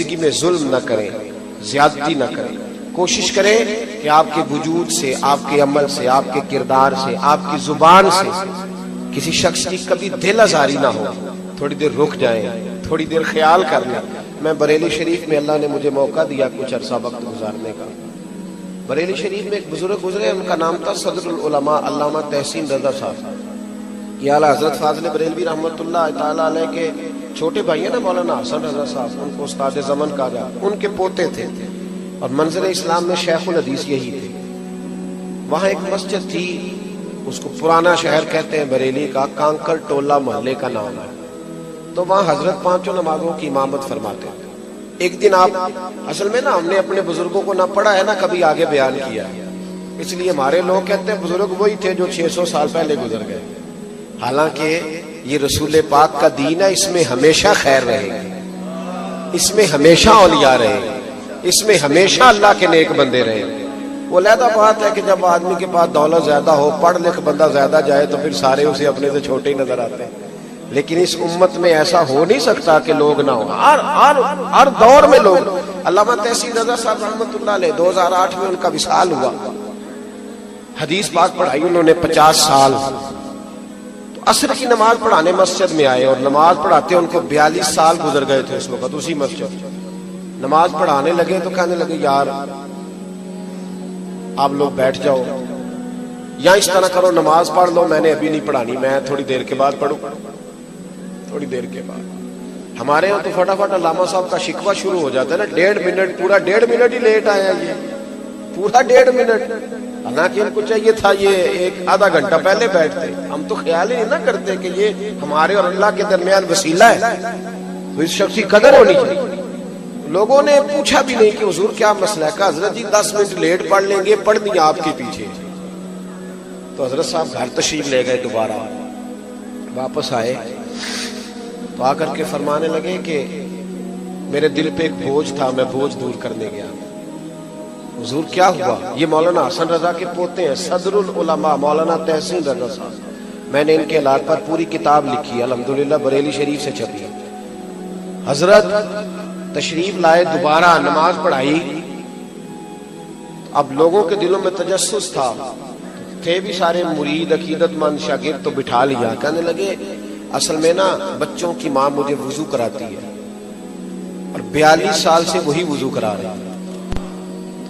زندگی میں ظلم نہ کریں، زیادتی نہ کریں، کوشش کریں کہ آپ کے وجود سے، آپ کے عمل سے، آپ کے کردار سے، آپ کی زبان سے کسی شخص کی کبھی دل آزاری نہ ہو۔ تھوڑی دیر رک جائیں، تھوڑی دیر خیال کر لیں۔ میں بریلی شریف میں اللہ نے مجھے موقع دیا کچھ عرصہ وقت گزارنے کا۔ بریلی شریف میں ایک بزرگ گزرے، ان کا نام تھا صدر العلماء علامہ تحسین رضا صاحب۔ یہ اعلیٰ حضرت فاضل بریلوی رحمۃ اللہ تعالیٰ علیہ کے چھوٹے بھائی ہیں نا مولانا حسن رضا صاحب، ان کو استاد زمن کہا جاتا، ان کے پوتے تھے، اور منظر اسلام میں شیخ الحدیث یہی تھے۔ وہاں ایک مسجد تھی، اس کو پرانا شہر کہتے ہیں بریلی کا، کانکر ٹولہ محلے کا نام ہے۔ تو وہاں حضرت پانچوں نمازوں کی امامت فرماتے ہیں۔ ایک دن آپ، اصل میں نا ہم نے اپنے بزرگوں کو نہ پڑھا ہے نہ کبھی آگے بیان کیا ہے، اس لیے ہمارے لوگ کہتے ہیں بزرگ وہی تھے جو 600 سال پہلے گزر گئے، حالانکہ یہ رسول پاک کا دین ہے، اس میں ہمیشہ خیر رہے گی، اس میں ہمیشہ اولیاء رہے گی، اس میں ہمیشہ اللہ کے نیک بندے رہے گے۔ وہ علیحدہ بات ہے کہ جب آدمی کے پاس دولت زیادہ ہو، پڑھ لکھ بندہ زیادہ جائے تو پھر سارے اسے اپنے سے چھوٹے ہی نظر آتے ہیں، لیکن اس امت میں ایسا ہو نہیں سکتا کہ لوگ نہ ہو، ہر دور میں لوگ۔ علامہ تحسین رضا صاحب رحمۃ اللہ علیہ 2008 میں ان کا وصال ہوا، حدیث پاک پڑھائی انہوں نے 50 سال۔ تو عصر کی نماز پڑھانے مسجد میں آئے، اور نماز پڑھاتے ان کو 42 سال گزر گئے تھے اس وقت اسی مسجد۔ نماز پڑھانے لگے تو کہنے لگے یار آپ لوگ بیٹھ جاؤ، یا اس طرح کرو نماز پڑھ لو، میں نے ابھی نہیں پڑھانی، میں تھوڑی دیر کے بعد پڑھوں، تھوڑی دیر کے بعد۔ ہمارے یہاں تو فٹافٹ علامہ صاحب کا شکوہ شروع ہو جاتا ہے نا، 1.5 منٹ، پورا 1.5 منٹ ہی لیٹ آیا، یہ پورا 1.5 منٹ، حالانکہ ان کو چاہیے تھا یہ ایک آدھا گھنٹہ پہلے بیٹھتے۔ ہم تو خیال ہی نہ کرتے کہ یہ ہمارے اور اللہ کے درمیان وسیلہ ہے، تو اس شخص کی قدر ہونی چاہیے۔ لوگوں نے پوچھا بھی نہیں کہ حضور کیا مسئلہ ہے، کہا حضرت جی 10 منٹ لیٹ پڑھ لیں گے، پڑھ دیا آپ کے پیچھے۔ تو حضرت صاحب گھر تشریف لے گئے، دوبارہ واپس آئے تو آ کر کے فرمانے لگے کہ میرے دل پہ ایک بوجھ تھا، میں بوجھ دور کرنے گیا۔ حضور کیا ہوا؟ یہ مولانا حسن رضا کے پوتے ہیں، صدر العلماء مولانا تحسین رضا صاحب، میں نے ان کے حالات پر پوری کتاب لکھی ہے، الحمدللہ بریلی شریف سے چھپی ہے۔ حضرت تشریف لائے، دوبارہ نماز پڑھائی، اب لوگوں کے دلوں میں تجسس تھا، تھے بھی سارے مرید عقیدت مند شاگرد، تو بٹھا لیا، کہنے لگے اصل میں نا بچوں کی ماں مجھے وضو کراتی ہے، اور 42 سال سے وہی وضو کرا رہے ہیں۔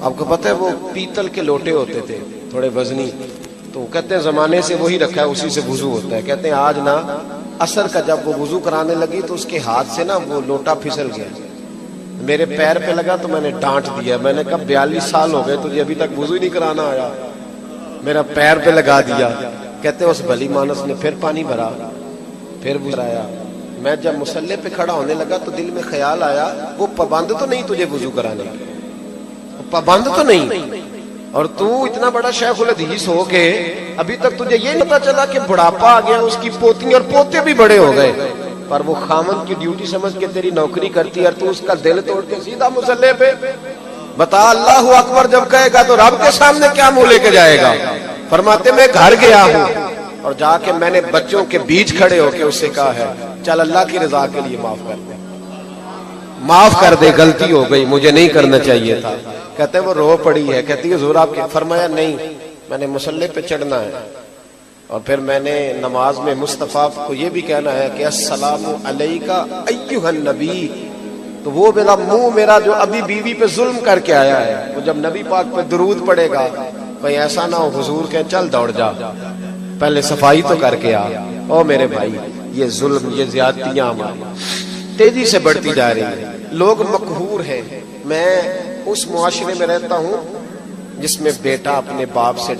آپ کو پتہ ہے وہ پیتل کے لوٹے ہوتے تھے تھوڑے وزنی، تو کہتے ہیں زمانے سے وہی رکھا ہے، اسی سے وضو ہوتا ہے۔ کہتے ہیں آج نا عصر کا جب وہ وضو کرانے لگی تو اس کے ہاتھ سے نا وہ لوٹا پھسل گیا، میرے پیر پہ لگا تو میں نے ڈانٹ دیا، میں نے کہا 42 سال ہو گئے تجھے ابھی تک وضو ہی نہیں کرانا آیا، میرا پیر پہ لگا دیا۔ کہتے ہیں اس بھلی مانس نے پھر پانی بھرا، پھر برایا۔ میں جب مصلی پہ کھڑا ہونے لگا تو دل میں خیال آیا وہ پابند تو نہیں تجھے وضو کرانے، پابند تو نہیں، اور تو اتنا بڑا شیخ الحدیث ہو کے ابھی تک تجھے یہ نہیں پتا چلا کہ بڑھاپا آ گیا، اس کی پوتی اور پوتے بھی بڑے ہو گئے، پر وہ خامن کی ڈیوٹی سمجھ کے تیری نوکری کرتی ہے، اور تو اس کا دل توڑ کے سیدھا مصلی پہ۔ بتا اللہ اکبر جب کہے گا تو رب کے سامنے کیا منہ لے کے جائے گا؟ فرماتے میں گھر گیا ہوں اور جا کے میں نے بچوں کے بیچ کھڑے ہو کے اس سے کہا ہے چل اللہ کی رضا کے لیے معاف کر دے، معاف کر دے، غلطی ہو گئی، مجھے نہیں کرنا چاہیے تھا۔ کہتے وہ رو پڑی ہے، کہتی ہے حضور آپ کے، فرمایا نہیں، میں نے مصلی پہ چڑھنا ہے، اور پھر میں نے نماز میں مصطفیٰ کو یہ بھی کہنا ہے کہ السلام علیکہ ایھا النبی، تو وہ میرا منہ میرا جو ابھی بیوی پہ ظلم کر کے آیا ہے، وہ جب نبی پاک پہ درود پڑے گا کہیں ایسا نہ ہو حضور کہیں چل دوڑ جا، پہلے صفائی تو کر کے آ۔ او میرے بھائی، یہ ظلم، یہ زیادتیاں ہماری تیزی سے بڑھتی جا رہی ہیں، لوگ مقہور ہیں۔ میں اس معاشرے میں رہتا ہوں جس میں بیٹا اپنے باپ سے،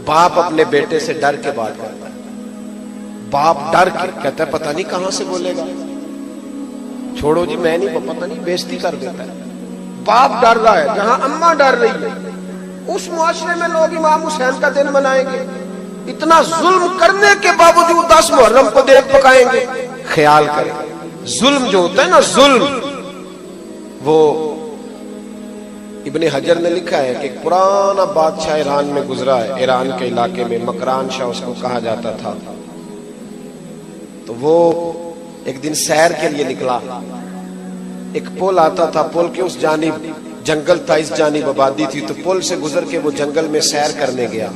باپ اپنے بیٹے سے ڈر کے بات کرتا ہے، باپ ڈر کے کہتا ہے پتہ نہیں کہاں سے بولے گا، چھوڑو جی میں نہیں، پتہ نہیں بےزتی کر دیتا ہے، باپ ڈر رہا ہے، جہاں اماں ڈر رہی ہے۔ اس معاشرے میں لوگ امام حسین کا دن منائیں گے، اتنا ظلم کرنے کے باوجود 10 محرم کو دیکھ پکائیں گے۔ خیال کریں، ظلم جو ہوتا ہے نا، ظلم، وہ ابن حجر نے لکھا ہے کہ ایک پرانا بادشاہ ایران میں گزرا ہے، ایران کے علاقے میں مکران شاہ اس کو کہا جاتا تھا، تو وہ ایک دن سیر کے لیے نکلا، ایک پل آتا تھا، پل کے اس جانب جنگل تھا، اس جانب آبادی تھی، تو پل سے گزر کے وہ جنگل میں سیر کرنے گیا.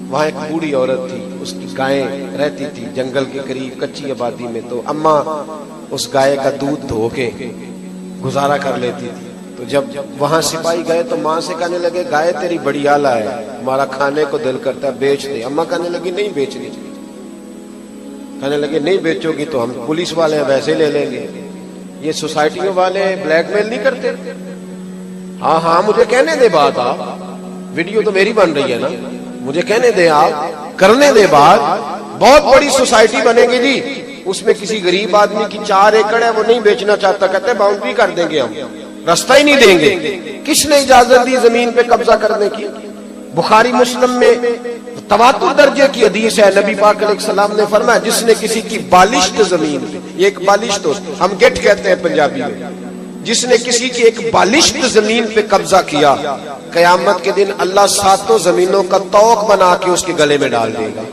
وہاں ایک بوڑھی عورت تھی، اس کی گائیں رہتی تھی جنگل کے قریب کچی آبادی میں. تو اماں اس گائے کا دودھ دھو کے گزارا کر لیتی تھی. تو جب وہاں سپاہی گئے تو ماں سے کہنے لگے گائے تیری بڑی اعلیٰ ہے، ہمارا کھانے کو دل کرتا ہے، بیچ دے. اماں کہنے لگی نہیں بیچنی. کہنے لگے نہیں بیچو گی تو ہم پولیس والے ویسے لے لیں گے. یہ سوسائٹیوں والے بلیک میل نہیں کرتے؟ ہاں ہاں مجھے کہنے دے بات، آپ ویڈیو تو میری بن رہی ہے نا، مجھے کہنے دے، آپ کرنے دے بات. بہت بڑی سوسائٹی بنے گی جی، اس میں کسی غریب آدمی کی 4 ایکڑ ہے، وہ نہیں بیچنا چاہتا، کہتے ہیں باؤنڈری کر دیں گے، ہم رستہ ہی نہیں دیں گے. کس نے اجازت دی زمین پہ قبضہ کرنے کی؟ بخاری مسلم میں تواتر درجے کی حدیث ہے، نبی پاک علیہ السلام نے فرمایا جس نے کسی کی بالشت زمین پہ، یہ ایک بالشت ہم گٹ کہتے ہیں پنجابی میں، جس نے کسی کی ایک بالشت زمین پہ قبضہ کیا، قیامت کے دن اللہ 7 زمینوں کا طوق بنا کے اس کے گلے میں ڈال دے گا.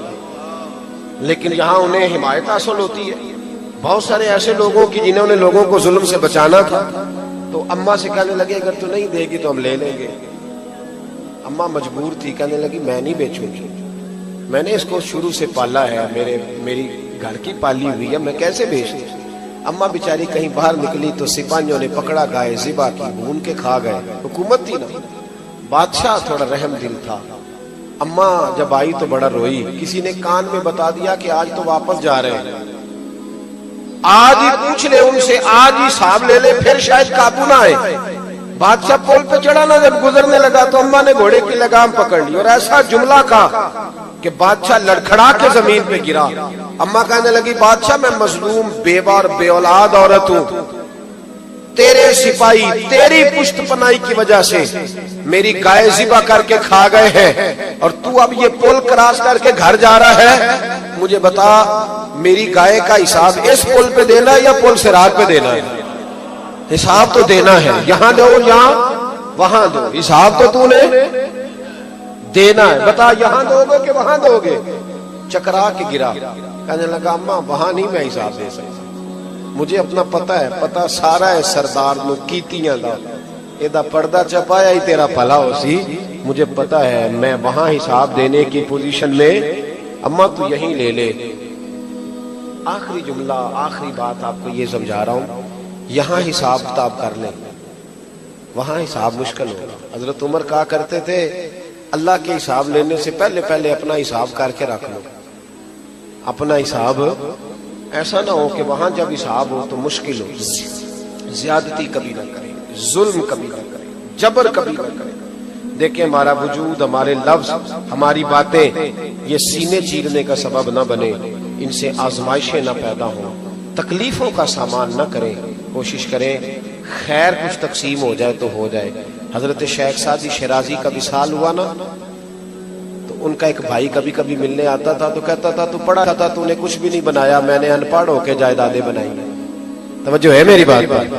لیکن یہاں انہیں حمایت حاصل ہوتی ہے بہت سارے ایسے لوگوں کی جنہوں نے لوگوں کو ظلم سے بچانا تھا. تو اماں سے کہنے لگے اگر تو نہیں دے گی تو ہم لے لیں گے. اماں مجبور تھی، کہنے لگی میں نہیں بیچوں گی، میں نے اس کو شروع سے پالا ہے، میری گھر کی پالی ہوئی ہے، میں کیسے بیچ دوں. اماں بیچاری کہیں باہر نکلی تو سپاہیوں نے پکڑا، گائے ذبح کی، بھون کے کھا گئے. حکومت تھی نا، بادشاہ تھوڑا رحم دل تھا. اماں جب آئی تو بڑا روئی. کسی نے کان میں بتا دیا کہ آج تو واپس جا رہے ہیں، آج ہی پوچھ لے ان سے، آج ہی حساب لے لے، پھر شاید قابو نہ آئے. بادشاہ پول پہ چڑھا نا، جب گزرنے لگا تو اماں نے گھوڑے کی لگام پکڑ لی اور ایسا جملہ کہا کہ بادشاہ لڑکھڑا کے زمین پہ گرا. اماں کہنے لگی بادشاہ میں مظلوم بیوہ اور بے اولاد عورت ہوں، تیرے سپاہی تیری پشت پناہی کی وجہ سے میری گائے ذبح کر کے کھا گئے ہیں، اور تو اب یہ پل کراس کر کے گھر جا رہا ہے. مجھے بتا میری گائے کا حساب اس پل پہ دینا ہے یا پل سراج پہ دینا ہے؟ حساب تو دینا ہے، یہاں دو یہاں وہاں دو، حساب تو تو نے دینا ہے. بتا یہاں دو گے کہ وہاں دو گے؟ چکرا کے گرا. کہنے لگا اماں وہاں نہیں میں حساب دے سکتا، مجھے اپنا پتہ ہے، پتہ سارا ہے سردار نو کیتیاں دا ایدہ پردہ چپایا ہی تیرا پھلا ہو سی، مجھے پتہ ہے میں وہاں حساب دینے کی پوزیشن میں. اماں تو یہیں لے لے. آخری جملہ، آخری بات آپ کو یہ سمجھا رہا ہوں، یہاں حساب کتاب کر لیں، وہاں حساب مشکل ہوگا. حضرت عمر کہا کرتے تھے اللہ کے حساب لینے سے پہلے اپنا حساب کر کے رکھ لو. اپنا حساب ایسا نہ ہو کہ وہاں جب حساب ہو تو مشکل ہو. زیادتی کبھی نہ کریں، ظلم کبھی نہ کریں، جبر کبھی نہ کریں. دیکھیں ہمارا وجود، ہمارے لفظ، ہماری باتیں یہ سینے چیرنے کا سبب نہ بنے، ان سے آزمائشیں نہ پیدا ہوں، تکلیفوں کا سامان نہ کریں. کوشش کریں خیر کچھ تقسیم ہو جائے تو ہو جائے. حضرت شیخ سعدی شیرازی کا وصال ہوا نا، تو ان کا ایک بھائی کبھی کبھی ملنے آتا تھا تو کہتا تھا تو پڑھا تھا، تو نے کچھ بھی نہیں بنایا، میں نے ان پڑھ ہو کے جائیدادیں بنائی. توجہ ہے میری بات پر؟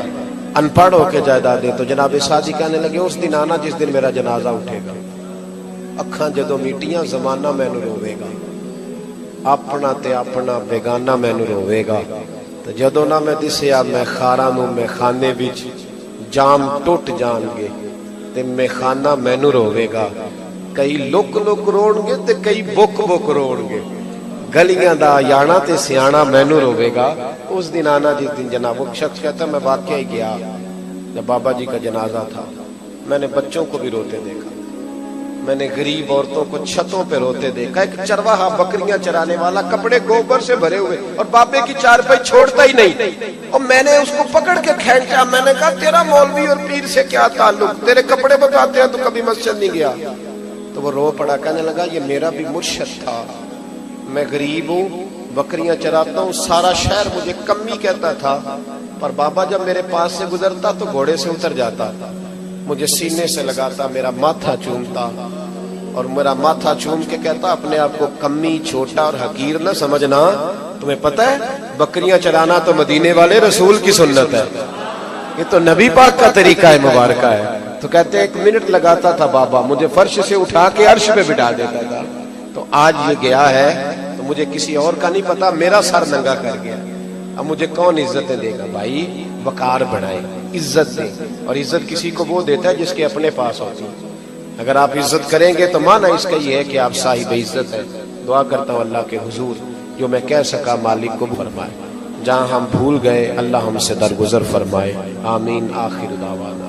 ان پڑھ ہو کے جائیدادیں. تو جناب سعدی کہنے لگے اس دن آنا جس دن میرا جنازہ اٹھے گا، اکھاں جدوں میٹیاں زمانہ مینوں روے گا، اپنا تے اپنا بیگانہ مینوں روے گا. تو جدوں نہ میں دسیا میں خاراں نوں میں خانے وچ جام ٹوٹ جان گے تے میں خانہ مینوں روے گا. کئی لک لک روڑ گے تے کئی بک بک روڑ گے، گلیاں دا یانا تے سیانا مینوں روے گا. اس دن آنا جس دن جناب. وہ شخص کہتا میں واقعہ ہی گیا جب بابا جی کا جنازہ تھا، میں نے بچوں کو بھی روتے دیکھا، میں نے غریب عورتوں کو چھتوں پہ روتے دیکھا. ایک چرواہا بکریاں چرانے والا کپڑے گوبر سے بھرے ہوئے اور بابے کی چارپائی چھوڑتا ہی نہیں، اور میں نے اس کو پکڑ کے کھینچا. میں نے کہا تیرا مولوی اور پیر سے کیا تعلق، تیرے کپڑے بتاتے ہیں تو کبھی مسجد نہیں گیا. تو وہ رو پڑا، کہنے لگا یہ میرا بھی مرشد تھا، میں غریب ہوں، بکریاں چراتا ہوں، سارا شہر مجھے کمی کہتا تھا، پر بابا جب میرے پاس سے گزرتا تو گھوڑے سے اتر جاتا، مجھے سینے سے لگاتا، میرا ماتھا چومتا، اور میرا ماتھا چوم کے کہتا اپنے آپ کو کمی، چھوٹا اور حقیر نہ سمجھنا، تمہیں پتہ ہے بکریاں چرانا تو مدینے والے رسول کی سنت ہے، یہ تو نبی پاک کا طریقہ ہے مبارکہ ہے. تو کہتے ہیں 1 منٹ لگاتا تھا بابا، مجھے فرش سے اٹھا کے عرش پہ بٹھا دیتا تھا. تو آج یہ گیا ہے تو مجھے کسی اور کا نہیں پتا، میرا سر ننگا کر گیا. اب مجھے کون عزتیں دے گا؟ بھائی وقار بڑھائے، عزت دیں، اور عزت کسی کو وہ دیتا ہے جس کے اپنے پاس ہوتی ہے۔ اگر آپ عزت کریں گے تو معنی اس کا یہ ہے کہ آپ صاحب عزت ہے۔ دعا کرتا ہوں اللہ کے حضور جو میں کہہ سکا مالک کو فرمائے، جہاں ہم بھول گئے اللہ ہم سے درگزر فرمائے، آمین۔ آخر دعوانا